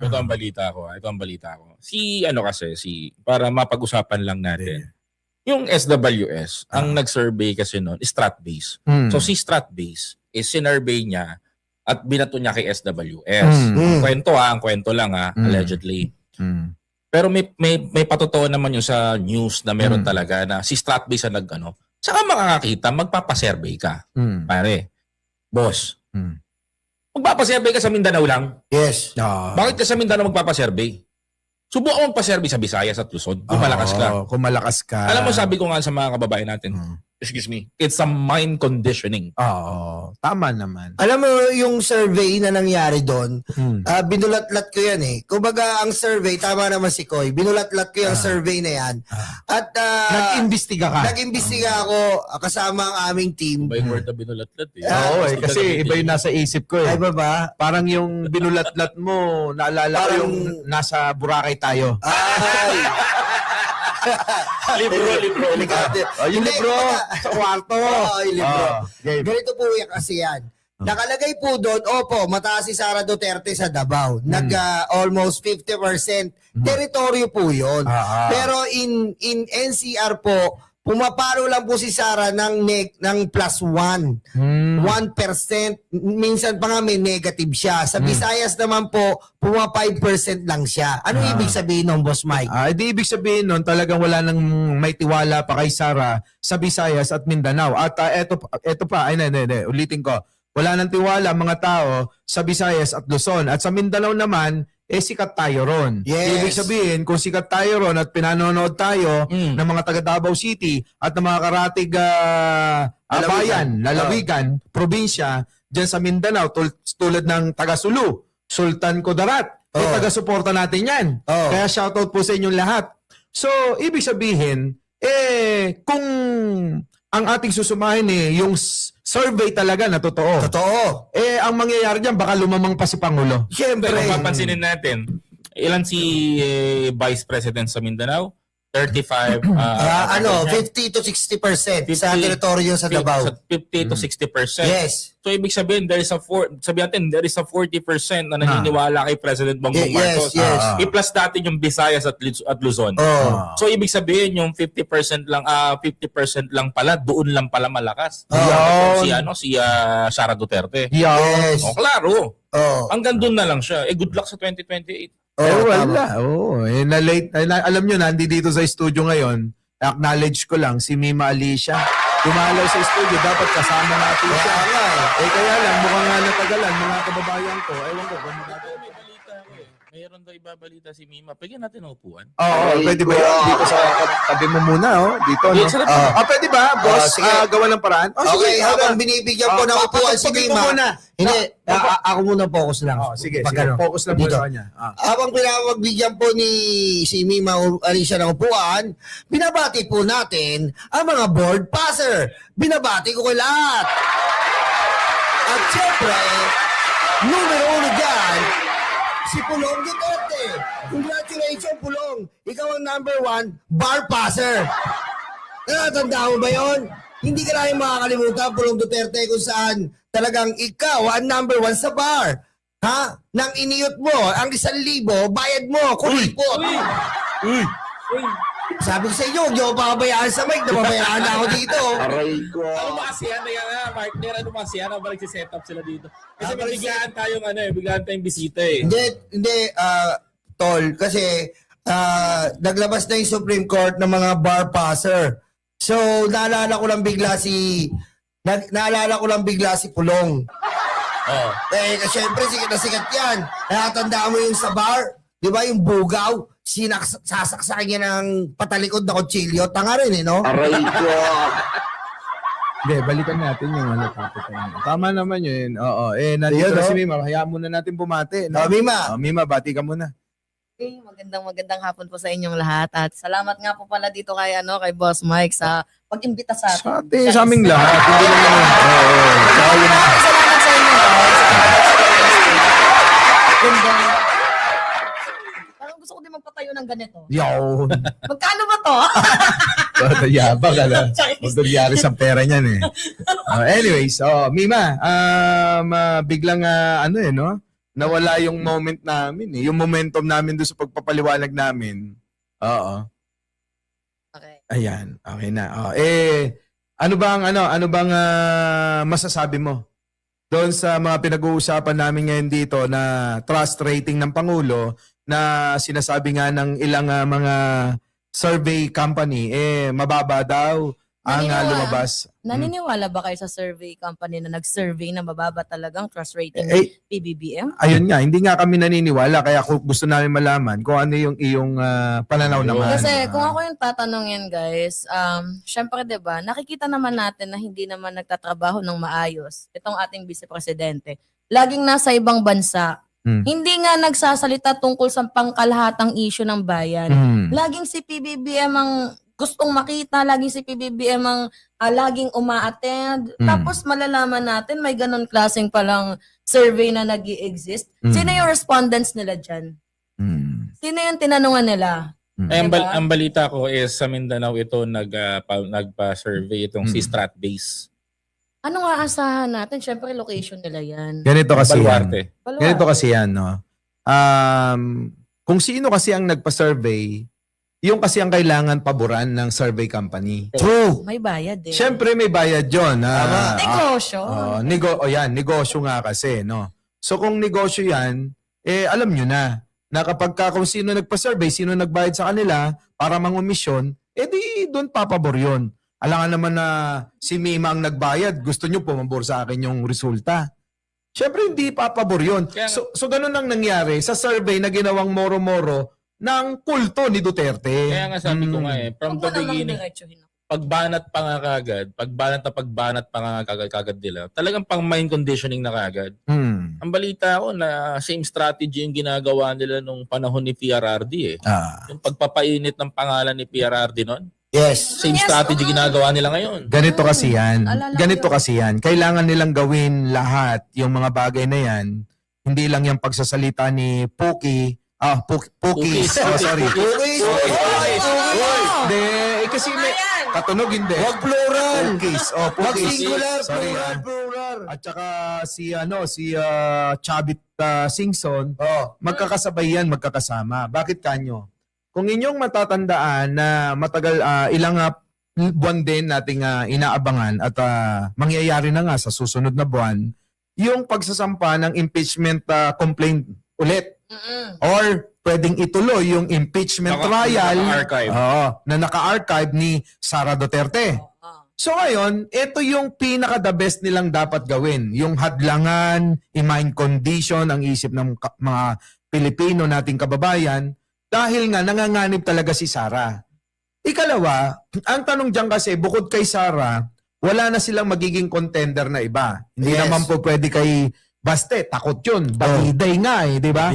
Ito ang balita ko. Ito ang balita ko. Para mapag-usapan lang natin. Yung SWS, ang nag-survey kasi noon, Stratbase. So si Stratbase, sinurvey niya at binato niya kay SWS. Ang kwento lang allegedly. Pero may patotoo naman yung sa news na meron talaga na si Stratbase ang nag-ano. Saka makakakita, magpapasurvey ka. Pare, boss, magpapasurvey ka sa Mindanao lang? Yes. Bakit ka sa Mindanao magpapasurvey? Subukan mong pasurvey sa Visayas at Luzon kung malakas ka. Kung malakas ka. Alam mo, sabi ko nga sa mga kababayan natin, excuse me, it's a mind conditioning. Oo, tama naman. Alam mo yung survey na nangyari doon, binulat-lat ko yan eh. Kumbaga ang survey, tama naman si Koy, binulat-lat ko yung survey na yan. At nag-imbestiga ka. nag-imbestiga ako kasama ang aming team. Iba yung word na binulat-lat eh. Oo kasi iba yung nasa isip ko eh. Ay ba? Parang yung binulat-lat mo, naalala ko yung nasa Boracay tayo. Ay! libro. Yung libro sa kwarto. Yung libro. Game. Ganito po yan kasi yan. Nakalagay po doon, opo, mataas si Sara Duterte sa Davao. Almost 50%. Teritoryo po yun. Pero in NCR po, pumaparo lang po si Sara ng plus 1. 1%. Minsan pa nga may negative siya. Sa Visayas naman po, 5% lang siya. Ano ibig sabihin nun, Boss Mike? Di ibig sabihin nun, talagang wala nang may tiwala pa kay Sara sa Visayas at Mindanao. At eto pa, ulitin ko. Wala nang tiwala mga tao sa Visayas at Luzon. At sa Mindanao naman, sikat tayo ron. Yes. Ibig sabihin, kung sikat tayo ron at pinanonood tayo ng mga taga Davao City at ng mga karatig bayan, lalawigan, probinsya, dyan sa Mindanao, tulad ng taga Sulu, Sultan Kudarat, taga-suporta natin yan. Kaya shoutout po sa inyong lahat. So, ibig sabihin, kung ang ating susumahin yung survey talaga na totoo. Totoo. Ang mangyayari diyan baka lumamang pa si Pangulo. Siyempre. Pero papansinin natin, ilan si Vice President sa Mindanao? 35 50 to 60% sa teritoryo sa Davao. 50 to 60%. Yes. So ibig sabihin there is a 40% na naniniwala kay President Bongbong Marcos. Yes. I-plus natin yung Visayas at Luzon. So ibig sabihin yung 50% lang pala doon lang pala malakas. Si Sara Duterte. Yes. Klaro. Hanggang doon na lang siya. Good luck sa 2028. Wala. Alam nyo, nandi dito sa studio ngayon, acknowledge ko lang, si Mima Alicia. Dumalaw sa studio, dapat kasama natin siya. Kaya lang, mukhang nga natagalan, mga kababayan ko. Ewan ko, kung May balita ko eh. Mayroon daw ibabalita si Mima. Pwede natin upuan. pwede ba yun? Dito sa tabi mo muna, dito. No? Pwede ba, boss? Gawa ng paraan? Okay, habang binibigyan po ng upuan si Mima. Hindi, ako muna focus lang. Sige, Pag focus lang po dito. sa kanya. Habang pinapagbigyan po ni si Mima Alicia ng upuan, binabati po natin ang mga board passer. Binabati ko kay lahat. At syempre, numero 1 dyan, si Pulong Duterte. Congratulations, Pulong. Ikaw ang number 1 bar passer. Nakatanda mo ba yun? Hindi ka namin makakalimutan, Pulong Duterte, kung saan talagang ikaw ang number 1 sa bar. Ha? Nang iniyot mo, ang 1,000, bayad mo, kuripot. Sabi ko sa inyo, huwag niyo ako papabayaan sa mic, napabayaan na ako dito. Aray ko. Ano ba kasi yan? Partner, ano ba kasi yan? Balik si setup sila dito. Kasi biglaan tayong bisita eh. Hindi, tol, kasi naglabas na yung Supreme Court ng mga bar passer. So, naalala ko lang bigla si Pulong. Siyempre, sikat na sikat yan. Nakatandaan mo yung sa bar, di ba, yung bugaw, sasaksakin niya ng patalikod na kutsilyo. Tanga rin no? Aray ko. Hindi, balikan natin yung topic natin. Tama naman yun. Oo. Nandito na si Mima. Hayaan muna natin bumati. No? Mima. Mima, bati ka muna. Okay, magandang hapon po sa inyong lahat. At salamat nga po pala dito kay Boss Mike sa pag-imbita sa atin. Sa aming lahat. Hindi naman. Salamat sa inyo. Parang gusto ko din magpatayo ng ganito. Yun. Magkano ba to? Yabang ka lang. Magdulyari sa pera niyan eh. Anyways, Mima, biglang Nawala yung moment namin eh. Yung momentum namin doon sa pagpapaliwanag namin. Oo. Okay. Ayan. Okay na. Ano bang masasabi mo doon sa mga pinag-uusapan namin ngayon dito na trust rating ng Pangulo na sinasabi nga ng ilang mga survey company mababa daw ang lumabas. Naniniwala ba kayo sa survey company na nag-survey na mababa talagang trust rating ng Eh, PBBM? ayun nga, hindi nga kami naniniwala kaya gusto namin malaman kung ano yung iyong pananaw naman. Kasi kung ako yung tatanungin guys, syempre 'di ba, nakikita naman natin na hindi naman nagtatrabaho ng maayos itong ating vice presidente. Laging nasa ibang bansa. Hindi nga nagsasalita tungkol sa pangkalahatang issue ng bayan. Laging si PBBM ang gustong makita, laging si PBBM ang laging uma-attend. Tapos malalaman natin may ganun klaseng palang survey na nag-i-exist. Sino yung respondents nila dyan? Sino yung tinanungan nila? Diba? Ang balita ko is sa Mindanao ito nagpa-survey itong si Stratbase. Ano nga asahan natin? Syempre location nila yan. Ganito kasi yan. Baluarte. Ganito kasi yan, no? Kung sino kasi ang nagpa-survey, yung kasi ang kailangan paboran ng survey company. True. May bayad eh. Siyempre may bayad yun. Tama. Negosyo. Negosyo nga kasi, no? So kung negosyo yan, alam nyo na kapag kung sino nagpa-survey, sino nagbayad sa kanila para mangumisyon, di doon papabor yun. Alangan naman na si Mima ang nagbayad, gusto nyo pumabor sa akin yung resulta. Siyempre hindi papabor yun. So ganun ang nangyari sa survey na ginawang moro-moro ng kulto ni Duterte. Kaya nga sabi ko nga from the beginning, pagbanat pa nga kagad nila, talagang pang mind conditioning na kagad. Ang balita ko na same strategy yung ginagawa nila nung panahon ni PRRD Yung pagpapainit ng pangalan ni PRRD noon. Yes. Same strategy ginagawa nila ngayon. Ganito kasi yan. Alala Ganito yun. kasi yan. Kailangan nilang gawin lahat yung mga bagay na yan. Hindi lang yung pagsasalita ni Pookie. Pookies. Oh, sorry. Cookies. Hindi, kasi may katunog hindi. Wag plural. Pookies. Wag Pookies. singular. Sorry, Plural. At saka si Chavit Singson, magkakasabay yan, magkakasama. Bakit kanyo? Kung inyong matatandaan na matagal ilang buwan din nating inaabangan at mangyayari na nga sa susunod na buwan, yung pagsasampa ng impeachment complaint ulit. Or pwedeng ituloy yung impeachment trial na naka-archive ni Sara Duterte. So ngayon, ito yung pinaka-the best nilang dapat gawin. Yung hadlangan, i-mind condition ang isip ng mga Pilipino nating kababayan dahil nga nanganganib talaga si Sara. Ikalawa, ang tanong dyan kasi, bukod kay Sara, wala na silang magiging contender na iba. Hindi naman po pwede kay Baste, takot yun. Batiday nga di ba?